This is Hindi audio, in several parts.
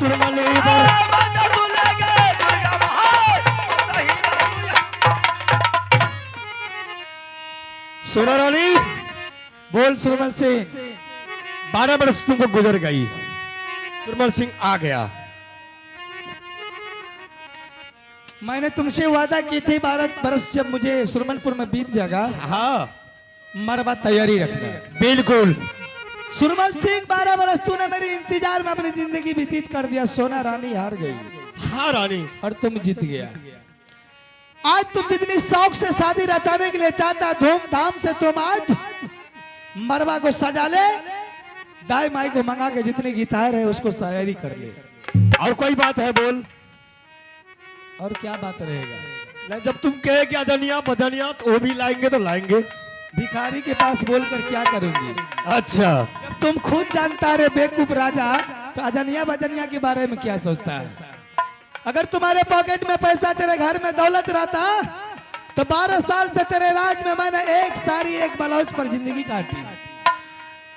सुरमल सुना रानी बोल सुरमल सिंह 12 बरस तुमको गुजर गई। सुरमल सिंह आ गया। मैंने तुमसे वादा की थी 12 बरस जब मुझे सुरमलपुर में बीत जाएगा। हाँ मरबा तैयारी रखना। बिल्कुल। सुरमल सिंह 12 बरस तूने मेरी इंतजार में अपनी जिंदगी व्यतीत कर दिया। सोना रानी हार गई। हाँ रानी और तुम जीत गया। आज तुम जितनी शौक से शादी रचाने के लिए चाहता धूमधाम से तुम आज मरबा को सजा ले। दाई माई को मंगा के जितनी गिटार है उसको तैयारी कर ले। और कोई बात है बोल। और क्या बात रहेगा। नहीं जब तुम कहे कि अदनिया बदनिया तो वो भी लाएंगे तो लाएंगे। भिखारी के पास बोलकर क्या करूंगी। अच्छा जब तुम खुद जानता रे बेवकूफ राजा तो अजनिया बजनिया के बारे में क्या सोचता है। अगर तुम्हारे पॉकेट में पैसा तेरे घर में दौलत रहता तो 12 साल से तेरे राज में मैंने एक सारी एक ब्लाउज पर जिंदगी काटी।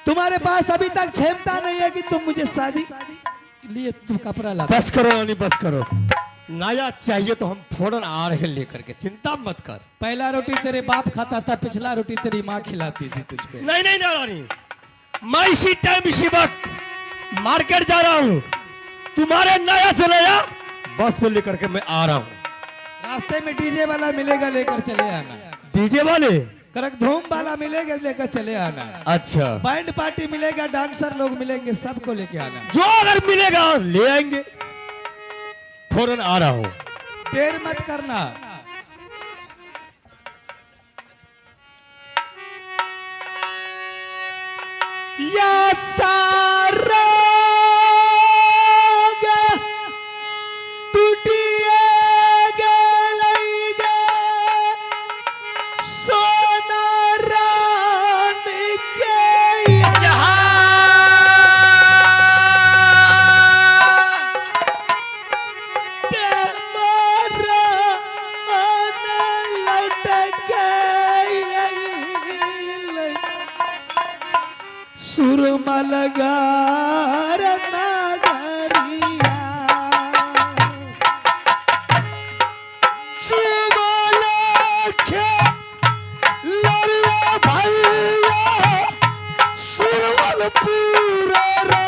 तुम्हारे पास अभी तक क्षमता नहीं है कि तुम मुझे शादी के लिए तुम कपड़ा ला। बस करो रानी बस करो। नया चाहिए तो हम फौरन आ रहे लेकर के चिंता मत कर। पहला रोटी तेरे बाप खाता था पिछला रोटी तेरी माँ खिलाती थी तुझको। नहीं नहीं ना रानी मैं इसी टाइम इसी वक्त मार्केट जा रहा हूँ। तुम्हारे नया से नया बस से लेकर के मैं आ रहा हूँ। रास्ते में डीजे वाला मिलेगा लेकर चले आना। डीजे वाले करक धूम वाला मिलेगा लेकर चले आना। अच्छा बैंड पार्टी मिलेगा डांसर लोग मिलेंगे सबको लेके आना। जो अगर मिलेगा ले आएंगे। फौरन आ रहा हूँ। देर मत करना। या सारा सुरमल गार नगरिया सुमल के लड़िया भैया सुरमलपुर रे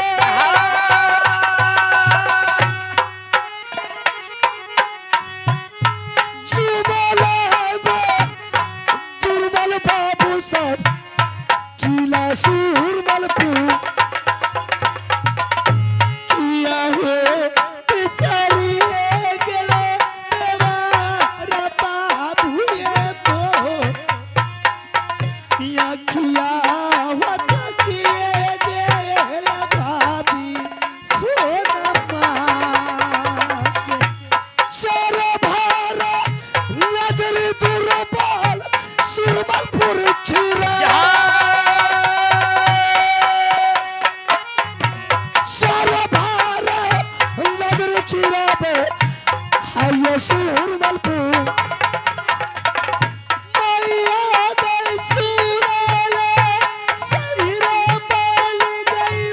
सुमल दुर्बल बाबू सब किला सुरमलपुर किया है पिसरी गेलो तेरा बाबू ये बो या किया होत किए गेल भाभी सोनमा के सर भार नजर दुर्बल सुरमलपुर खीरा सुरमलपुर मैया गई सुरल सहीरा बल गई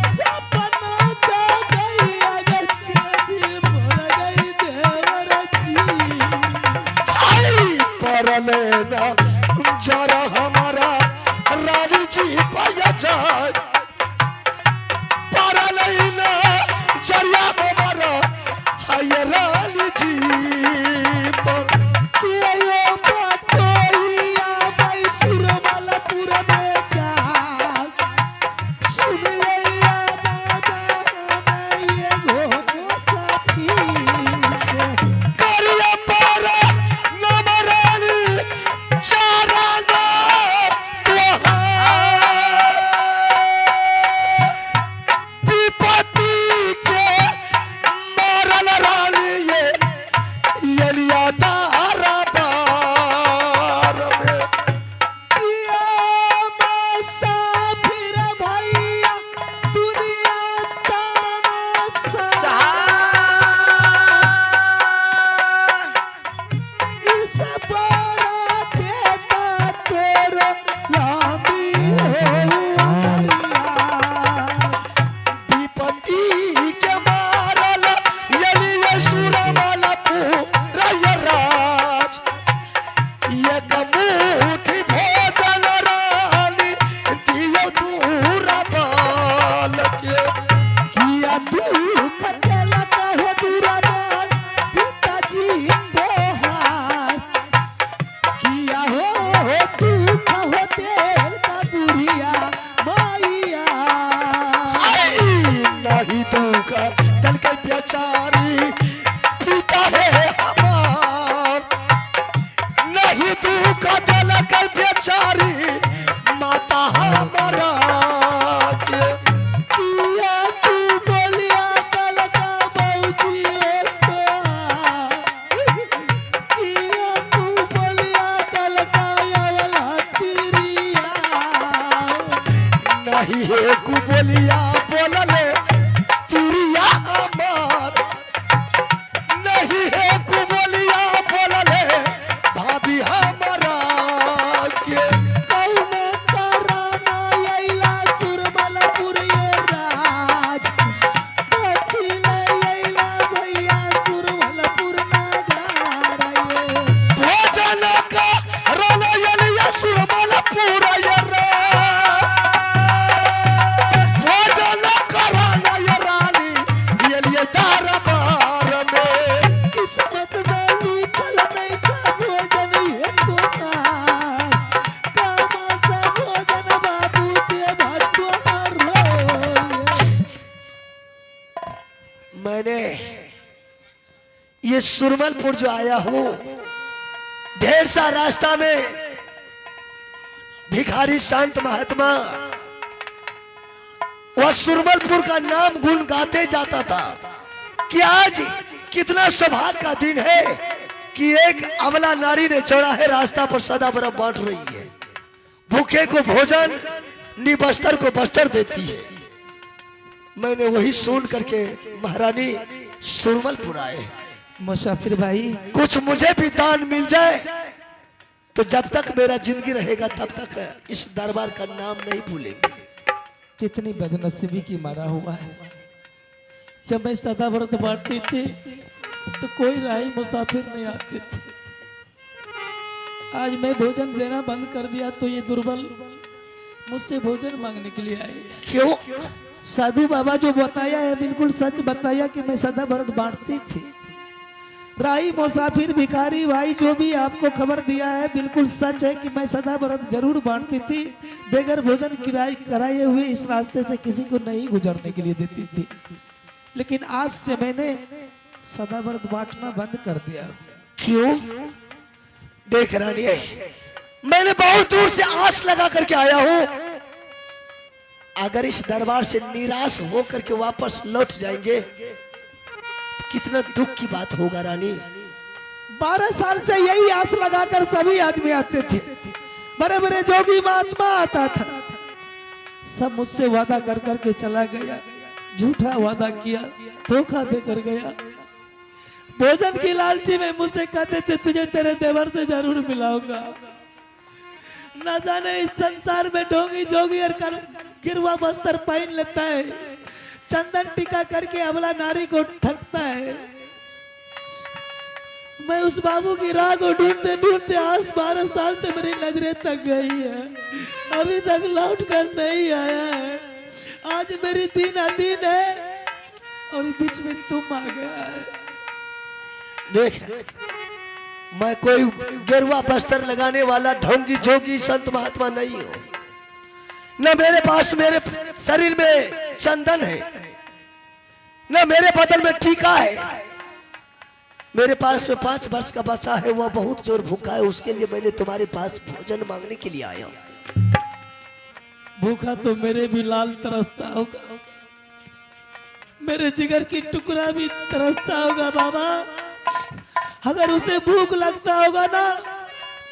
सपना जा गई अगर कभी मर गई देवर जी आई परले ना जरा हमारा रानी जी पाया जाए चरिया मोबारा हयराली जी पर कियो पटोइया भाई सुरमलपुर में क्या सुनिया दादा ये घोड़ो साथी करिया पारा नमरानी चाराना नहीं है कुबोलिया बोलले तुरिया हमार नहीं है कुबोलिया बोलले भाभी हमारा के कौन कराना यैला सुरमलपुर ये राज कथिले यैला भैया सुरमलपुर नगार ये भोजन का रलयलिया सुरमलपुर ये भोजन कराना ये रानी ये लिए दरबार में किस्मत में लिखल नहीं था भोजन ये तोहार कामा सा भोजन बाबू देवा तोहार रोए मैंने ये सुरमलपुर जो आया हूं ढेर सा रास्ता में भिखारी संत महात्मा वह सुरमलपुर का नाम गुण गाते जाता था कि आज कितना सौभाग्य का दिन है कि एक अबला नारी ने चौराहे रास्ता पर सदा बर्फ बांट रही है, भूखे को भोजन निबस्तर को बस्तर देती है। मैंने वही सुन करके महारानी सुरमलपुर आए। मुसाफिर भाई कुछ मुझे भी दान मिल जाए तो जब तक मेरा जिंदगी रहेगा तब तक इस दरबार का नाम नहीं भूलेंगे। कितनी बदनसीबी की मारा हुआ है। जब मैं सदा व्रत बांटती थी तो कोई राही मुसाफिर नहीं आते थे। आज मैं भोजन देना बंद कर दिया तो ये दुर्बल मुझसे भोजन मांगने के लिए आए। क्यों? साधु बाबा जो बताया है बिल्कुल सच बताया कि मैं सदा व्रत बांटती थी। राही मुसाफिर भिखारी भाई जो भी आपको खबर दिया है बिल्कुल सच है कि मैं सदा व्रत जरूर बांटती थी। बगैर भोजन कराए हुए इस रास्ते से किसी को नहीं गुजरने के लिए देती थी। लेकिन आज से मैंने सदा व्रत बांटना बंद कर दिया। क्यों? देख रानी मैंने बहुत दूर से आस लगा करके आया हूं, अगर इस दरबार से निराश होकर के वापस लौट जाएंगे कितना दुख की बात होगा रानी। 12 साल से यही आस लगाकर सभी आदमी आते थे। बड़े बड़े जोगी महात्मा आता था, सब मुझसे वादा कर करके चला गया। झूठा वादा किया, धोखा देकर गया। भोजन की लालची में मुझसे कहते थे तुझे तेरे देवर से जरूर मिलाऊंगा। न जाने इस संसार में ढोंगी जोगी और गिरवा बस्तर पहन लेता है, चंदन टीका करके अबला नारी को ठगता है। मैं उस बाबू की राह को ढूंढते ढूंढते आज 12 साल से मेरी नजरें तक गई है, अभी तक लौट कर नहीं आया है। आज मेरी दीन अधीन है और बीच में तुम आ गया है। देख मैं कोई गेरुआ बस्तर लगाने वाला ढोंगी जोगी संत महात्मा नहीं हूं, न मेरे पास मेरे शरीर में चंदन है, न मेरे बदल में टीका है। मेरे पास में 5 वर्ष का बच्चा है, वह बहुत जोर भूखा है, उसके लिए मैंने तुम्हारे पास भोजन मांगने के लिए आया हूं। भूखा तो मेरे भी लाल तरसता होगा, मेरे जिगर की टुकड़ा भी तरसता होगा बाबा। अगर उसे भूख लगता होगा ना,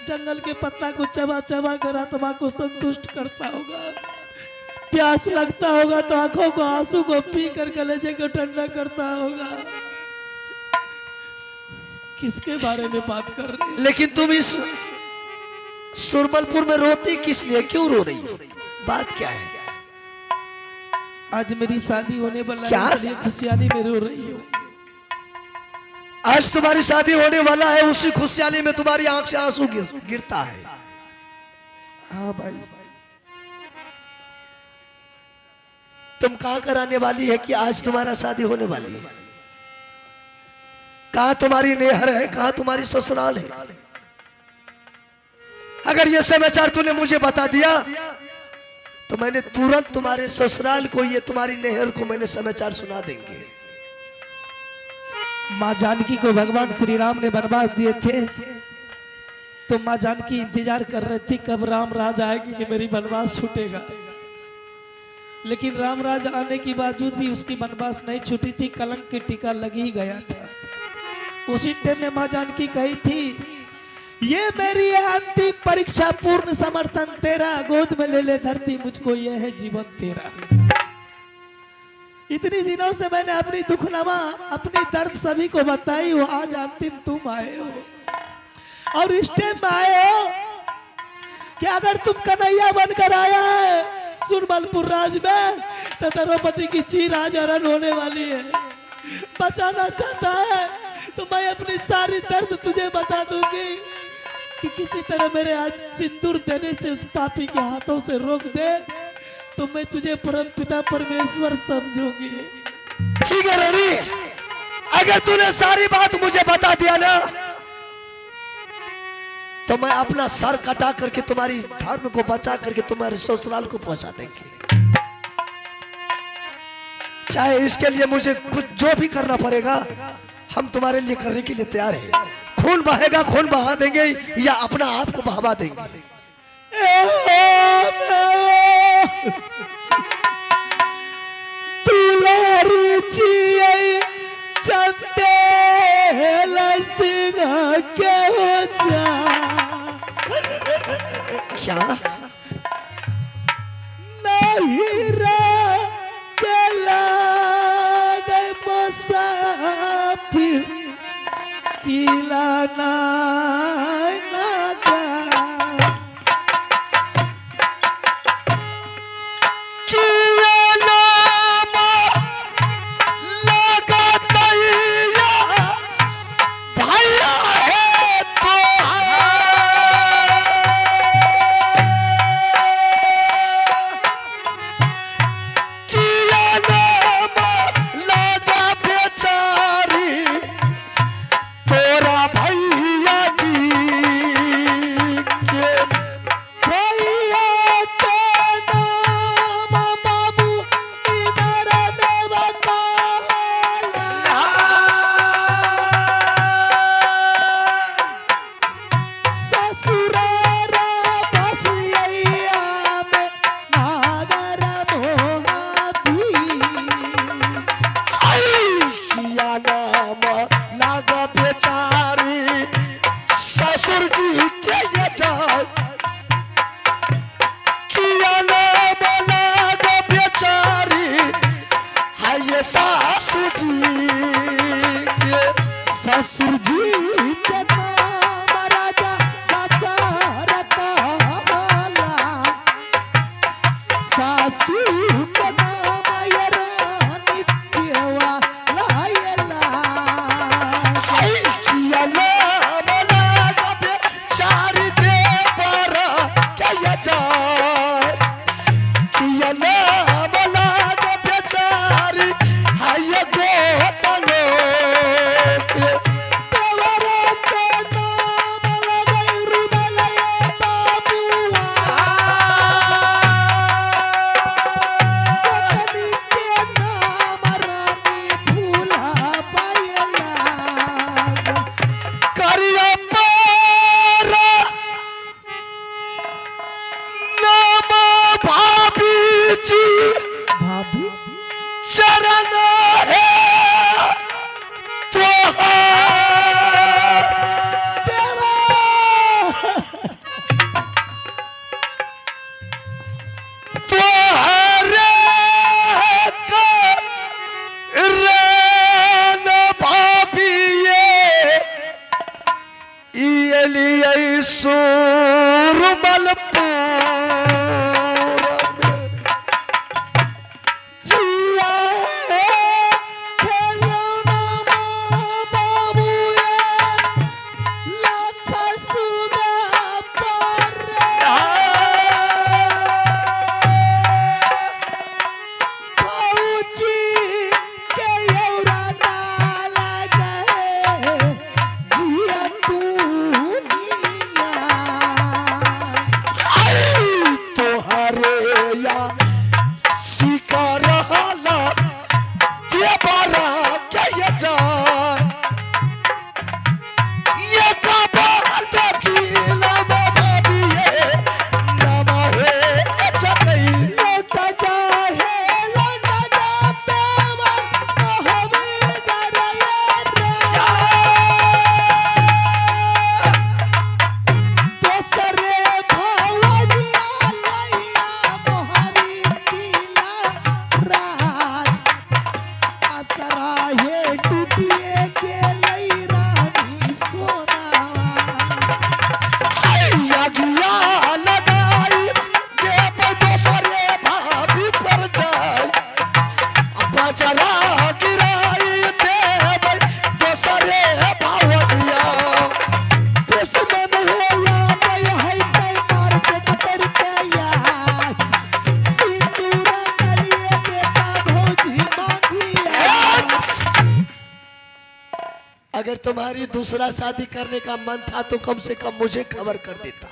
जंगल के पत्ता को चबा चबा कर आत्मा को संतुष्ट करता होगा। प्यास लगता होगा तो आंखों को आंसू को पी कर कलेजे को ठंडा करता होगा। किसके बारे में बात कर रहे हैं? लेकिन तुम इस सुरमलपुर में रोती किस लिए, क्यों रो रही हो, बात क्या है? आज मेरी शादी होने वाला क्या? है, इसलिए खुशहाली में रो रही हूँ। आज तुम्हारी शादी होने वाला है, उसी खुशहाली में तुम्हारी आंख से आंसू गिरता है। हाँ भाई, तुम कहां कराने वाली है कि आज तुम्हारा शादी होने वाली है? कहां तुम्हारी नेहर है, कहां तुम्हारी ससुराल है? अगर यह समाचार तूने मुझे बता दिया तो मैंने तुरंत तुम्हारे ससुराल को, ये तुम्हारी नेहर को मैंने समाचार सुना देंगे। माँ जानकी को भगवान श्री राम ने वनवास दिए थे, तो माँ जानकी इंतजार कर रही थी कब राम राज आएगी कि मेरी वनवास छूटेगा। लेकिन राम राज आने के बावजूद भी उसकी वनवास नहीं छूटी थी, कलंक की टीका लग ही गया था। उसी टाइम में माँ जानकी कही थी ये मेरी है अंतिम परीक्षा, पूर्ण समर्थन तेरा, गोद में ले ले धरती मुझको, ये है जीवन तेरा। इतनी दिनों से मैंने अपनी दुखनामा, अपनी दर्द सभी को बताई हो, आज अंतिम तुम आए हो और इस टाइम में आए हो कि अगर तुम कन्हैया बनकर आया है सुरमलपुर राज में तो द्रौपदी की चीर आज हरण होने वाली है। बचाना चाहता है तो मैं अपनी सारी दर्द तुझे बता दूंगी कि किसी तरह मेरे आज सिंदूर देने से उस पापी के हाथों से रोक दे तो मैं तुझे परम पिता परमेश्वर समझूंगी। ठीक है रानी, अगर तूने सारी बात मुझे बता दिया ना तो मैं अपना सर कटा करके तुम्हारी धर्म को बचा करके तुम्हारे ससुराल को पहुंचा देंगे। चाहे इसके लिए मुझे कुछ जो भी करना पड़ेगा हम तुम्हारे लिए करने के लिए तैयार हैं। खून बहेगा खून बहा देंगे या अपना आप को बहावा देंगे। दुलारी जी चंदे सिंह के हो जा क्या नहीं रे चला गए मुसाफिर किला ना ससुर जी के नाम राजा दशरथ होला, सासू के नाम ये रानी देवा लायला। जी अगर तुम्हारी दूसरा शादी करने का मन था तो कम से कम मुझे खबर कर देता।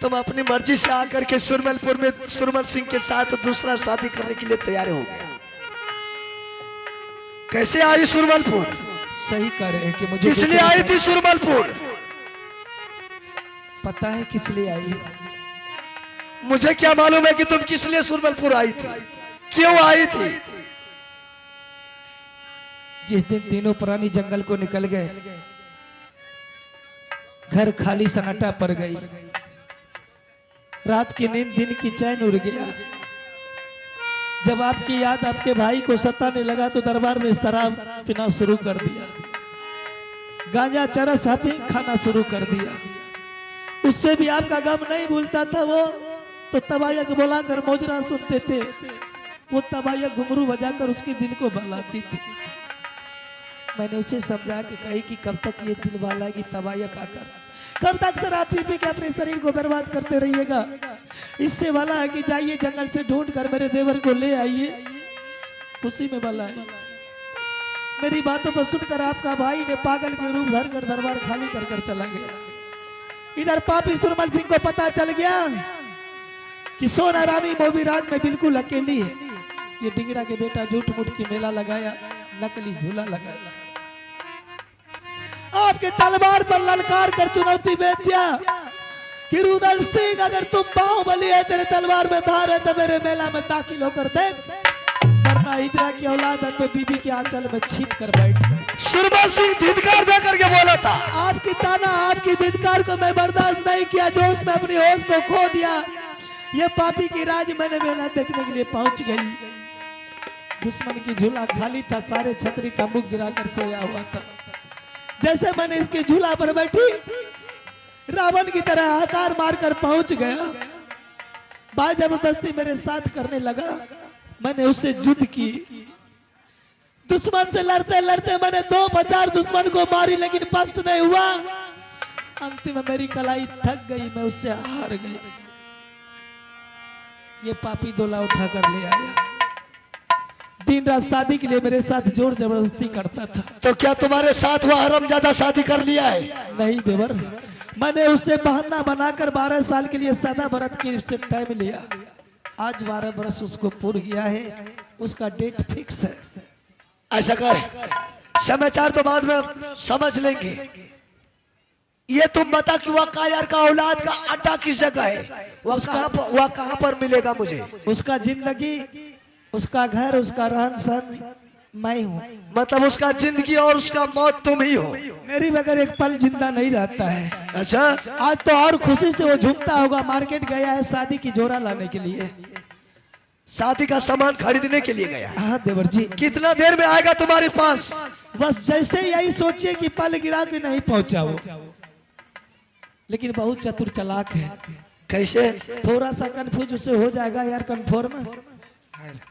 तुम अपनी मर्जी से आकर के सुरमलपुर में सुरमल सिंह के साथ दूसरा शादी करने के लिए तैयार हो गया। कैसे आई सुरमलपुर? सही कह रहे हैं कि मुझे किस लिए आई थी सुरमलपुर? पता है किस लिए आई है? मुझे क्या मालूम है कि तुम किस लिए सुरमलपुर आई थी, क्यों आई थी? जिस दिन तीनों प्राणी जंगल को निकल गए, घर खाली सन्नाटा पड़ गई, रात की नींद दिन की चैन उड़ गया। जब आपकी याद आपके भाई को सताने लगा तो दरबार में शराब पीना शुरू कर दिया, गांजा चरस हाफिंग खाना शुरू कर दिया। उससे भी आपका गम नहीं भूलता था वो, तो तबायक बुलाकर मोजरा सुनते थे। वो तबायक घुंघरू बजाकर उसके दिल को बहलाती थी। मैंने उसे समझा के कही कि कब तक ये दिल बहलाएगी तबायक आकर, कब तक शराब पी पी के अपने शरीर को बर्बाद करते रहिएगा। इससे वाला है कि जाइए जंगल से ढूंढ कर मेरे देवर को ले आइए, उसी में भला है। मेरी बातों पर सुनकर आपका भाई ने पागल के रूप धर कर दरबार खाली कर कर चला गया। इधर पापी सुरमल सिंह को पता चल गया कि सोना रानी मोबीराज में बिल्कुल अकेली है। ये डिंगड़ा के बेटा झूठ मूठ की मेला लगाया, नकली झूला लगाया। आपके तलवार पर ललकार कर चुनौती भेज दिया कि रुदल सिंह, अगर तुम बाहुबली है, तेरे तलवार में धार है, तो मेरे मेला में दाखिल होकर देख, वरना हिजरा की औलाद है तो बीबी के आंचल में छिप कर बैठ। सुरमल सिंह धिक्कार दे करके बोला था। आपकी ताना, आपकी धिक्कार को मैं बर्दाश्त नहीं किया, जो उसमें अपनी होश को खो दिया। ये पापी की राज मैंने मेला देखने के लिए पहुंच गई। दुश्मन की झूला खाली था, सारे छतरी तंबूक गिराकर सोया हुआ था। जैसे मैंने इसके झूला पर बैठी, रावण की तरह आकार मारकर पहुंच गया। बाय जबरदस्ती मेरे साथ करने लगा। मैंने उससे युद्ध की, दुश्मन से लड़ते लड़ते मैंने 2,000 दुश्मन को मारी, लेकिन पस्त नहीं हुआ। अंतिम में मेरी कलाई थक गई, मैं उससे हार गई। ये पापी दोला उठा कर ले आया, दिन रात शादी के लिए मेरे साथ जोर जबरदस्ती करता था। तो क्या तुम्हारे साथ वह हरामजादा शादी कर लिया है? नहीं देवर, मैंने उससे बहाना बनाकर 12 साल के लिए सदा व्रत की उससे टाइम लिया। आज 12 वर्ष उसको पूरा गया है, उसका डेट फिक्स है। ऐसा कर, समाचार तो बाद में समझ लेंगे। ये तुम बता कि वह कायर का औलाद का अड्डा किस जगह है? वह कहाँ पर मिलेगा मुझे? उसका जिंदगी, उसका घर, उसका रहन सहन मैं हूँ। मतलब उसका जिंदगी और उसका मौत तुम ही हो? मेरी बगैर एक पल जिंदा नहीं रहता है। अच्छा, आज तो और खुशी से वो झूमता होगा। मार्केट गया है शादी की जोड़ा लाने के लिए, शादी का सामान खरीदने के लिए गया। हाँ देवर जी। कितना देर में आएगा तुम्हारे पास? बस जैसे यही सोचिए कि पल गिरा के नहीं पहुंचा वो, लेकिन बहुत चतुर चालाक है। कैसे? थोड़ा सा कंफ्यूज उसे हो जाएगा यार कन्फर्म,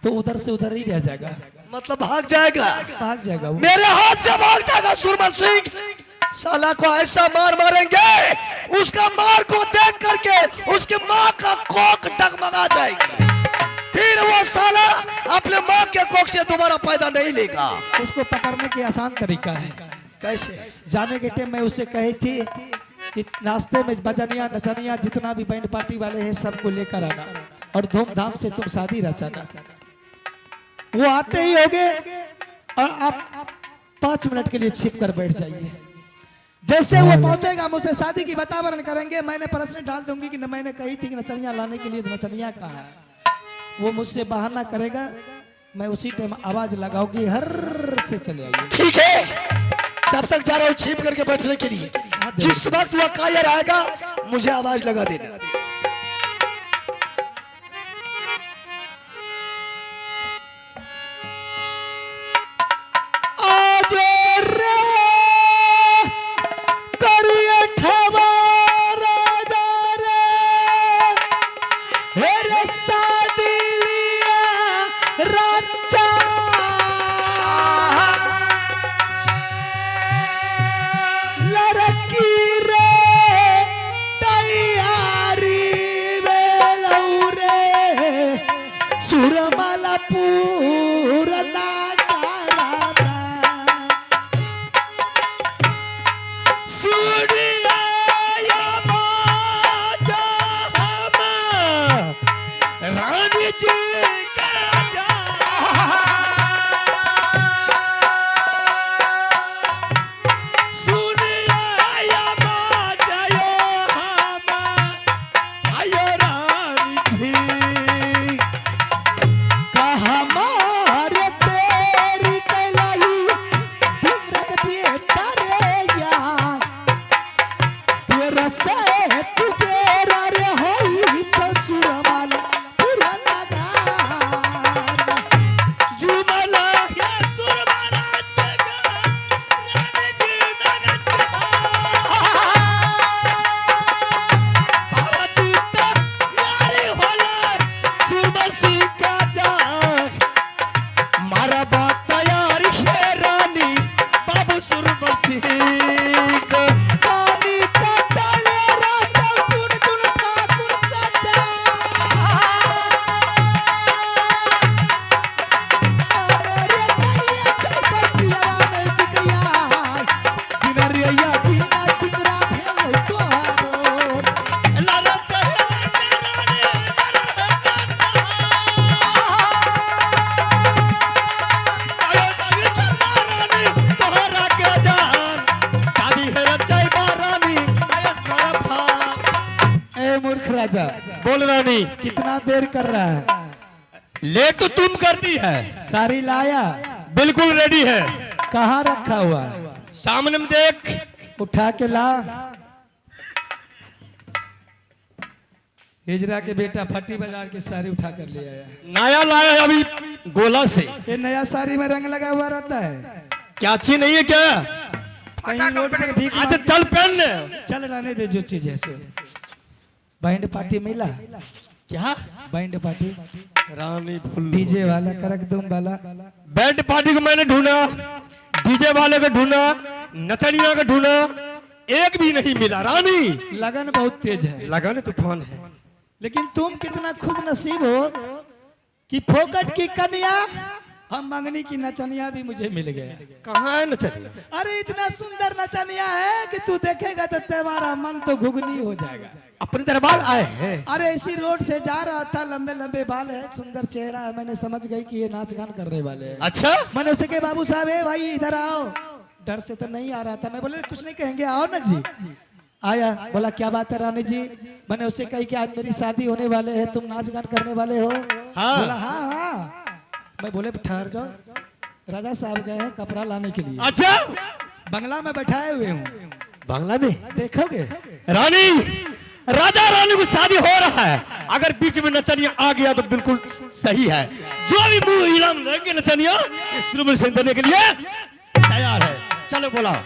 तो उधर से उधर ही रह जाएगा। मतलब भाग जाएगा? भाग जाएगा वो, मेरे हाथ से भाग जाएगा सुरमल सिंह। साला को ऐसा मार मारेंगे, उसका मार को देख करके उसकी माँ का कोख डगमगा जाएगी। फिर वो साला अपने माँ के कोख से दोबारा पैदा नहीं लेगा। उसको पकड़ने की आसान तरीका है। कैसे? जाने के टाइम मैं उसे कही थी कि नाश्ते में बजनिया नचनिया जितना भी बैंड पार्टी वाले हैं सबको लेकर आना और धूमधाम से तुम शादी रचाना। वो आते ही होगे और आप 5 मिनट के लिए छिप कर बैठ जाइए। जैसे वो पहुंचेगा मुझसे शादी की वातावरण करेंगे। मैंने प्रश्न डाल दूंगी कि मैंने कही थी कि नचनिया लाने के लिए, नचनिया कहाँ है? वो मुझसे बहाना करेगा, मैं उसी टाइम आवाज लगाऊंगी, हर से चले आइए। ठीक है, तब तक जा रहा हूँ छिप करके बैठने के लिए। जिस वक्त वह कायर आएगा मुझे आवाज लगा देना। रानी जी का जा राजा। बोल रानी। कितना देर कर रहा है? लेट तो तुम करती है। सारी लाया? बिल्कुल रेडी है। कहाँ रखा हुआ है? सामने में देख। उठा के ला। हिजरा के बेटा फटी बाजार की साड़ी उठा कर ले आया। नया लाया है अभी गोला से। ये नया साड़ी में रंग लगा हुआ रहता है। क्या अच्छी नहीं है क्या? कहीं रोड पर भीख अच्छा चल पहन ले। चल रहने दे जो चीज है से। बैंड पार्टी मिला? क्या बैंड पार्टी? रानी फुल डीजे वाला करकदम वाला। बैंड पार्टी को मैंने ढूंढा, डीजे वाले को ढूंढा, नचनिया को ढूंढा, एक भी नहीं मिला। रानी लगन बहुत तेज है। लगन तूफान है। लेकिन तुम कितना खुश नसीब हो कि फोकट की कन्या हम मंगनी की नचनिया भी मुझे मिल गया। कहाँ है नचनिया? अरे इतना सुंदर नचनिया है कि तू देखेगा तो तुम्हारा मन तो घुगनी हो जाएगा। अपने दरबार आए हैं? अरे इसी रोड से जा रहा था, लंबे लंबे बाल है, सुंदर चेहरा है, मैंने समझ गई कि ये नाच गान करने वाले हैं। अच्छा मैंने उसे कहा बाबू साहब है भाई इधर आओ। डर से तो नहीं आ रहा था। मैं बोले कुछ नहीं कहेंगे, आओ ना जी। आया, बोला क्या बात है रानी जी? मैंने उससे कही कि आज मेरी शादी होने वाले है, तुम नाच गान करने वाले हो? हाँ। बोला हाँ हाँ। मैं बोले ठहर जाओ, राजा साहब गए हैं कपड़ा लाने के लिए। अच्छा बंगला में बैठाए हुए हूँ, बांग्ला में देखोगे? रानी राजा रानी को शादी हो रहा है, अगर बीच में नचनिया आ गया तो बिल्कुल सही है। जो भी मुंह इनाम लेंगे नचनिया इस श्रीमल सिंह देने के लिए तैयार है। चलो बोला।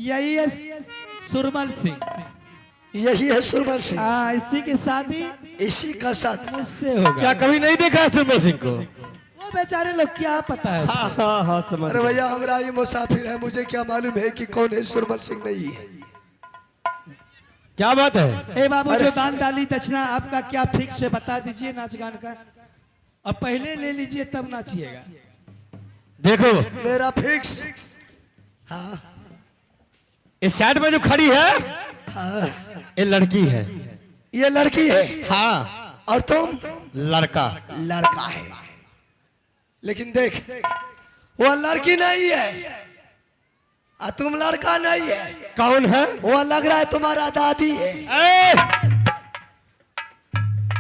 यही है सुरमल सिंह। यही है सुरमल सिंह। हाँ, इसी की शादी इसी का साथ मुझसे होगा। क्या कभी नहीं देखा है श्रीमल सिंह को? वो बेचारे लोग क्या पता है उसको। हाँ हाँ हाँ समझ अरे भैया हमारा ये मुसाफिर है, मुझे क्या मालूम है कि कौन है सुरमल सिंह नहीं है। क्या बात है? ए बाबू जो दान डाली दक्षिणा आपका क्या फिक्स है बता दीजिए नाच गान का, और पहले ले लीजिए तब नाचिएगा। देखो मेरा फिक्स, हाँ इस साइड में जो खड़ी है हाँ, ये लड़की है। ये लड़की है हाँ, और तुम लड़का। लड़का है। लेकिन देख, वो लड़की नहीं है और तुम लड़का नहीं है। कौन है? वो लग रहा है तुम्हारा दादी है। ए!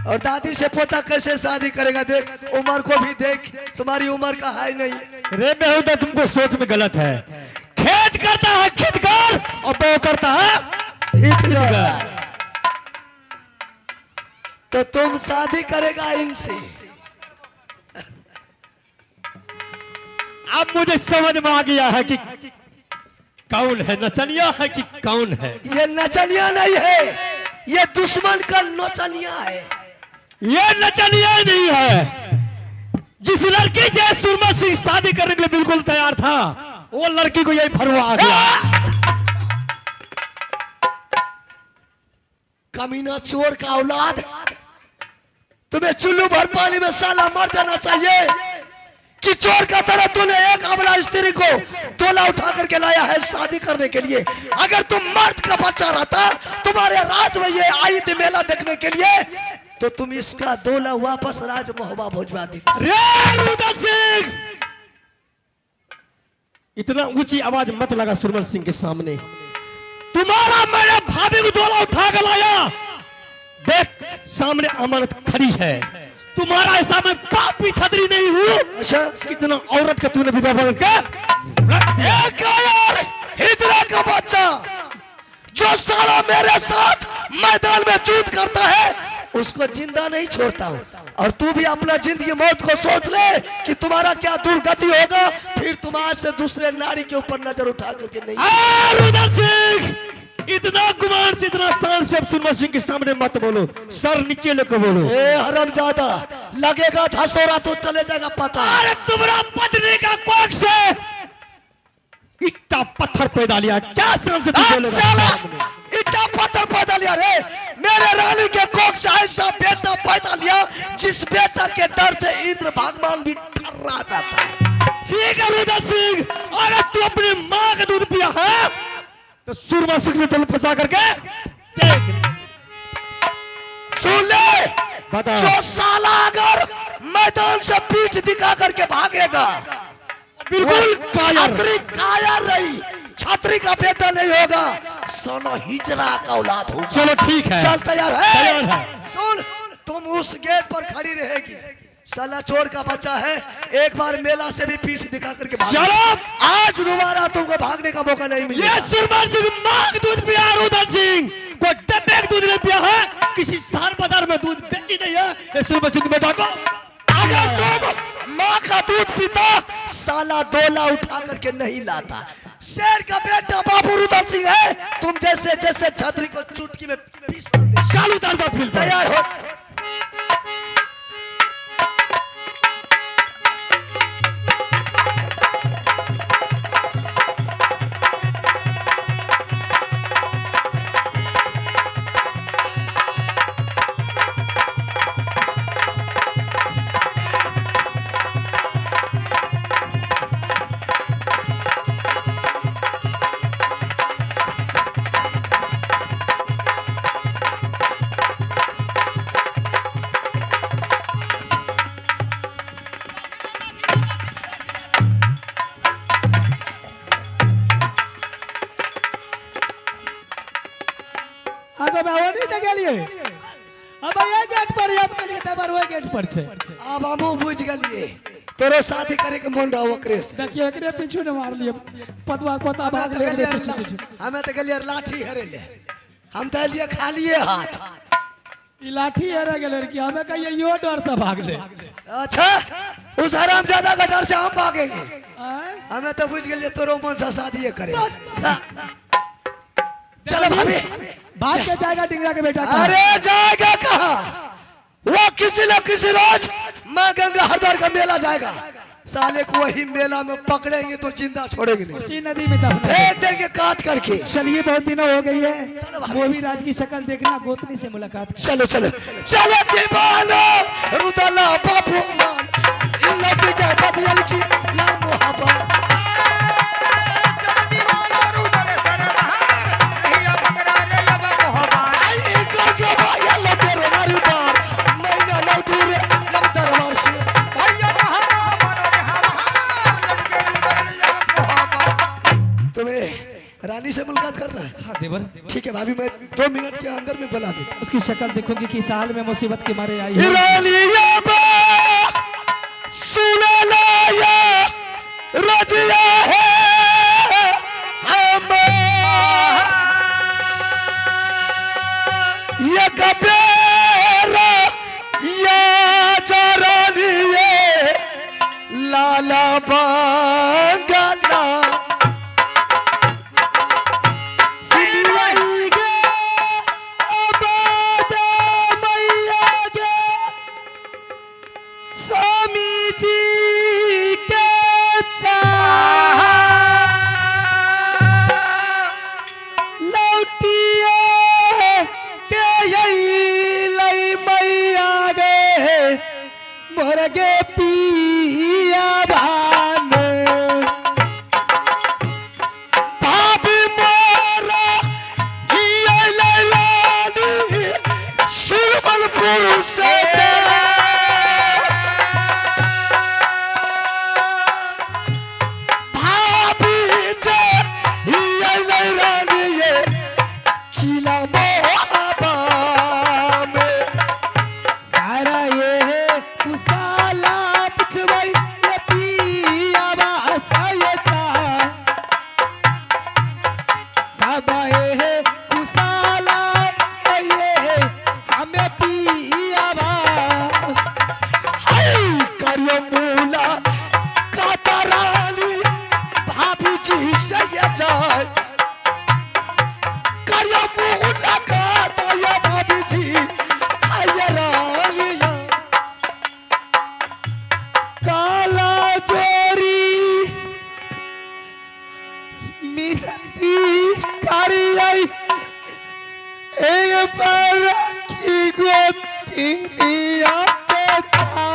और दादी से पोता कैसे शादी करेगा? देख, उम्र को भी देख, तुम्हारी उम्र का है नहीं। रे बेहुदा, तुमको सोच में गलत है। खेत करता है खिदगार और बहू करता है इतना तो तुम शादी करेगा इनसे। अब मुझे समझ में आ गया है कि कौन है, नचनिया है कि कौन है। ये नचनिया नहीं है, ये दुश्मन का नचनिया है। ये नचनिया ही नहीं है। जिस लड़की से सुरमा सिंह शादी करने के लिए बिल्कुल तैयार था, वो लड़की को यही फरवा आ गया। कमीना चोर का औलाद, तुम्हें चुल्लू भर पानी में साला मर जाना चाहिए कि चोर का तरह तूने एक अबला स्त्री को तोला उठा करके लाया है शादी करने के लिए। अगर तुम मर्द का बच्चा रहता, तुम्हारे राज में ये आई थी मेला देखने के लिए, तो तुम इसका दोला वापस राज महोबा भोजवा दी। रे रुदल सिंह, इतना ऊंची आवाज मत लगा सुरमल सिंह के सामने। तुम्हारा मैंने भाभी को दोला उठा कर लाया। देख, सामने अमानत खड़ी है। तुम्हारा ऐसा मैं पाप भी छतरी नहीं हूँ। अच्छा, कितना औरत का तूने विधवा बन के एक यार हिजरा का बच्चा जो साला मेरे साथ मैदान में जूद करता है, उसको जिंदा नहीं छोड़ता हूँ। और तू भी अपना जिंदगी मौत को सोच ले कि तुम्हारा क्या दुर्गति होगा। फिर तुम आज से दूसरे नारी के ऊपर नजर उठा करके नहीं। रुदल सिंह, इतना गुमान से, इतना शान से अब सुरमा सिंह के सामने मत बोलो। सर नीचे लेकर बोलो। ए हरामजादा, लगेगा धसोरा तो चले जाएगा पता। अरे तुम्हारा पत्नी का कोख से इतना पत्थर पैदा लिया, क्या शान से तू बोलेगा सामने? इतना पत्थर पैदा लिया रे? मेरे रानी के कोख से ऐसा बेटा पैदा लिया जिस बेटा के डर से इंद्र भगवान भी डरा जाता है। ठीक है रुदल सिंह, अगर तू अपनी माँ का दूध पिया है तो सुरमा सिंह से तुम फंसा करके देख ले। सुन ले, बता। जो साला अगर मैदान से पीठ दिखा करके भागेगा, बिल्कुल कायर। छतरी कायर रही, छतरी का बेटा नहीं होगा, साला हिजरा का औलाद होगा। चलो ठीक है, चल तैयार है? तैयार है। सुन, तुम उस गेट पर खड़ी रहेगी। साला चोर का बच्चा है, एक बार मेला से भी पीठ दिखा करके भाग। चलो, आज दोबारा तुमको भागने का मौका नहीं ये मिलेगा। सुरमा सिंह माँ का दूध पिया, रुदल सिंह कोई डब्बे का दूध नहीं पिया है, किसी शहर बाजार में दूध बेची नहीं है। ये सुरमा सिंह बेटा को अगर तुम माँ का दूध पीता, साला दोला उठा करके नहीं लाता। शेर का बेटा बाबू रुदल सिंह है, तुम जैसे जैसे छतरी को चुटकी में पीस दे। चालू उतार दो फील्ड पर। तैयार हो? अब ये गेट पर अब कलिए तबर वो गेट पर छे। अब हमू बुझ गलिए तोरो शादी करे के मन रहो ओकरे से। देखिए एकरे पीछू ने मार लिए पतवा पता भाग ले एकरे पीछू पीछू। हमें तो गलिए लाठी हरे ले, हम तो लिए खालिए हाथ। ई लाठी हरे गेले कि हमें कहिए यो डर से भाग ले। अच्छा, उस हरामजादा का डर से हम भागेंगे? आय? हमें तो बुझ गलिए तोरो मन से शादी करे। चलो भाभी, भाग के जाएगा डिंगरा के बेटा का। अरे जाएगा कहाँ? वो किसी न किसी रोज माँ गंगा हरद्वार का मेला जाएगा। साले को वही मेला में पकड़ेंगे तो जिंदा छोड़ेंगे नहीं, उसी नदी में दफना फेंक देंगे काट करके। चलिए बहुत दिनों हो गई है, चलो भाभी। वो भी राज की शक्ल देखना, गोतनी से मुलाकात कर। चलो चलो चलो दीवानो रुदला बापू मान इन लड़की के बदल की ना मोहब्बत। चलो दीवानो रुदला सरदा कर रहा है। हाँ देवर, ठीक है भाभी, मैं 2 मिनट के अंदर में बुला दूँ। उसकी शक्ल देखूंगी कि इस हाल में मुसीबत के मारे आई है। रजिया है ये कबेरा या चरनिए लाला बंगला सिलवाई गे बाजा मैया गे स्वामी जी के चाह लौटिए के यही लई मैया गे मोर गे पिया भान भाभी मोरा ये लैलानी सुरमलपुर से भाभी जे ये लैलानी ये किला मोहब्बा में सारा ये है कुसाला पुछवई ये पिया वासाये चा सब ये है कुसाला ये हमें पिया वास हाय करियो मूला कातरानी भाभी जी से ये जाए करियो मूला कातया भाभी जी हाय रालिया काला चोरी मिरती कारी आई एक पर की गोती निया के था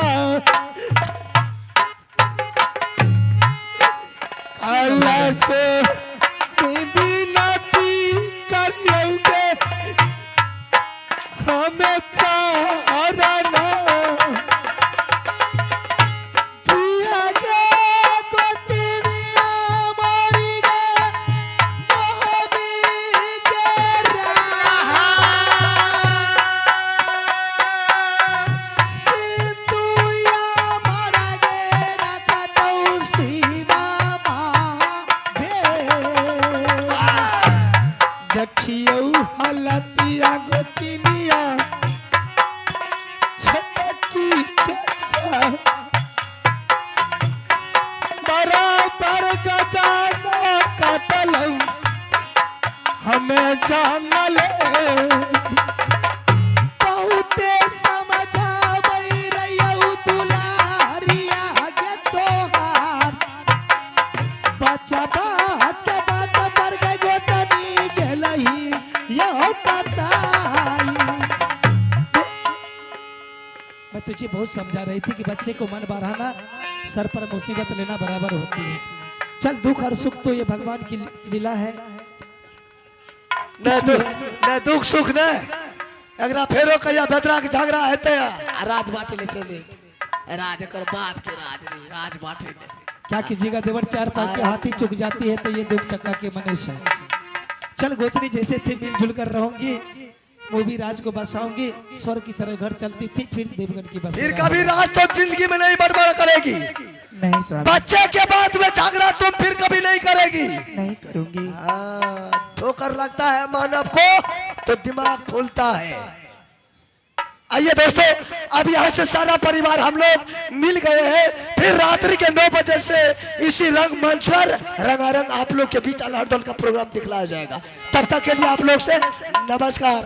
काला चोरी बिनती करियोगे हमें चाहना जिया गे गोतिनिया मरी गे मोहबी के रहा सिंधुया मरा गे रखतौ सीमा देखियो हलतिया गोतिनिया छटकी के जा बराबर गजाना काटलौ हमें जानल बहुते समझाबै रहियौ दुलारिया गे तोहार बचबा के बात पर गे गोतनी गेलही यो कताई। मैं तुझे बहुत समझा रही थी कि बच्चे को मन बढ़ाना सर पर मुसीबत लेना बराबर होती है। चल दुख और सुख तो ये भगवान की लीला है। न दुख सुख न अगरा फेरो कया बेदरा के झगड़ा हेते राज बाटे ले चले राज कर बाप के राज नहीं राज बाटे ले क्या कीजिएगा देवर, 4 पाँव के हाथी चुक जाती है तो ये 2 चक्का के मनुष्य है। चल गोतनी जैसे थी मिलजुल कर रहूंगी, वो भी राज को बसाऊंगी, स्वर्ग की तरह घर चलती थी, फिर देवगन की बस। फिर कभी राज तो जिंदगी में नहीं बर्बाद करेगी। नहीं स्वामी, बच्चे के बाद में झगड़ा तुम फिर कभी नहीं करेगी। नहीं करूंगी। ठोकर लगता है मानव को तो दिमाग खुलता है। आइए दोस्तों, अब यहाँ से सारा परिवार हम लोग मिल गए हैं। फिर रात्रि के 9 बजे से इसी रंगमंच पर रंगारंग आप लोग के बीच अल्लाह का प्रोग्राम दिखलाया जाएगा। तब तक के लिए आप लोग से नमस्कार।